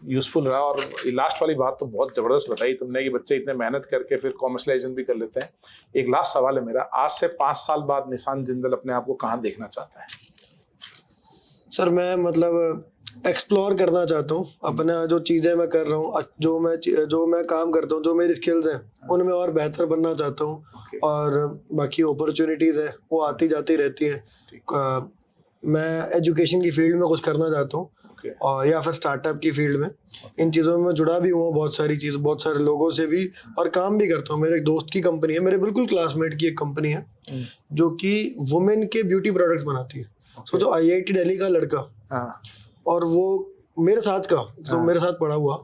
यूजफुल रहा। और लास्ट वाली बात तो बहुत ज़बरदस्त बताई तुमने कि बच्चे इतने मेहनत करके फिर कॉमर्शलाइजेशन भी कर लेते हैं। एक लास्ट सवाल है मेरा, आज से 5 साल बाद निशांत जिंदल अपने आप को कहाँ देखना चाहता है? सर मैं मतलब एक्सप्लोर करना चाहता हूँ अपना, जो चीज़ें मैं कर रहा हूँ, जो मैं काम करता हूँ, जो मेरी स्किल्स हैं उनमें और बेहतर बनना चाहता हूँ। और बाकी अपॉर्चुनिटीज़ हैं वो आती जाती रहती हैं। मैं एजुकेशन की फील्ड में कुछ करना चाहता हूँ और या फिर स्टार्टअप की फील्ड में, इन चीज़ों में मैं जुड़ा भी हुआ बहुत सारी चीज़, बहुत सारे लोगों से भी, और काम भी करता हूँ। मेरे एक दोस्त की कंपनी है, मेरे बिल्कुल क्लासमेट की एक कंपनी है जो कि वुमेन के ब्यूटी प्रोडक्ट्स बनाती है। सोचो IIT दिल्ली का लड़का और वो मेरे साथ का, जो मेरे साथ पढ़ा हुआ,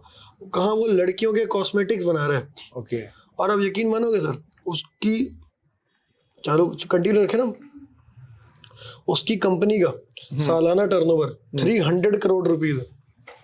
कहाँ वो लड़कियों के कॉस्मेटिक्स बना रहा है। और अब यकीन मानोगे सर, उसकी, चलो कंटिन्यू रखे ना, उसकी कंपनी का सालाना टर्नओवर 300 करोड़ रुपीस है।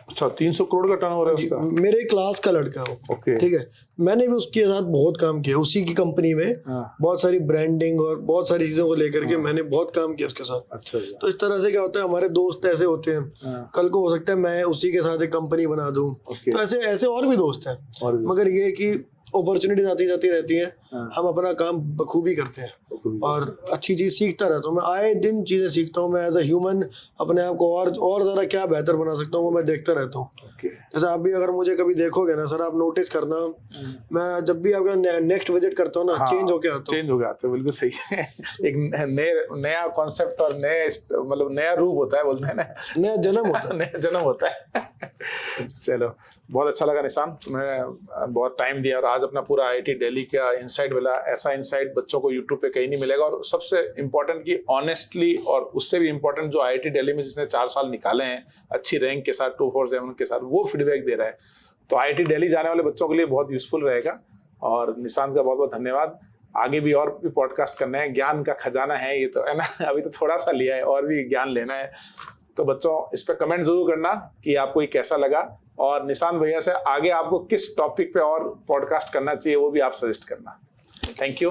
अच्छा, 300 करोड़ का टर्नओवर है उसका? मेरे क्लास का लड़का है वो। ठीक है, मैंने भी उसके साथ बहुत काम किया, उसी की कंपनी में बहुत सारी ब्रांडिंग और बहुत सारी चीजों को लेकर के मैंने बहुत काम किया उसके साथ। अच्छा। तो इस तरह से क्या होता है, हमारे दोस्त ऐसे होते हैं, कल को हो सकता है मैं उसी के साथ एक कंपनी बना दूं। तो ऐसे ऐसे और भी दोस्त हैं, मगर ये कि अपॉर्चुनिटीज आती जाती रहती हैं, हम अपना काम बखूबी करते हैं और अच्छी चीज सीखता रहता हूँ। मैं आए दिन चीजें सीखता हूँ। मैं एज अ ह्यूमन अपने आप को और ज़रा क्या बेहतर बना सकता हूँ वो मैं देखता रहता हूँ। जैसे आप भी अगर मुझे कभी देखोगे ना सर, आप नोटिस करना, मैं जब भी आपका नेक्स्ट विजिट करता हूँ ना, चेंज होके आता हूँ। चेंज हो गया, बिल्कुल सही है। एक नया कॉन्सेप्ट और नए मतलब नया रूप होता है, बोलते हैं ना, नया जन्म होता है। नया जन्म होता है। चलो, बहुत अच्छा लगा निशांत, तुमने बहुत टाइम दिया और आज अपना पूरा IIT दिल्ली का इनसाइट मिला। ऐसा इनसाइट बच्चों को यूट्यूब पे कहीं नहीं मिलेगा। और सबसे इम्पोर्टेंट कि ऑनेस्टली, और उससे भी इम्पोर्टेंट जो IIT दिल्ली में जिसने 4 साल निकाले हैं अच्छी रैंक के साथ, 247 के साथ, वो फीडबैक दे रहा है। तो IIT दिल्ली जाने वाले बच्चों के लिए बहुत यूजफुल रहेगा। और निशांत का बहुत बहुत धन्यवाद। आगे भी और भी पॉडकास्ट करने हैं, ज्ञान का खजाना है ये, तो है ना, अभी तो थोड़ा सा लिया है, और भी ज्ञान लेना है। तो बच्चों, इस पर कमेंट जरूर करना कि आपको ये कैसा लगा, और निशांत भैया से आगे आपको किस टॉपिक पे और पॉडकास्ट करना चाहिए वो भी आप सजेस्ट करना। Thank you.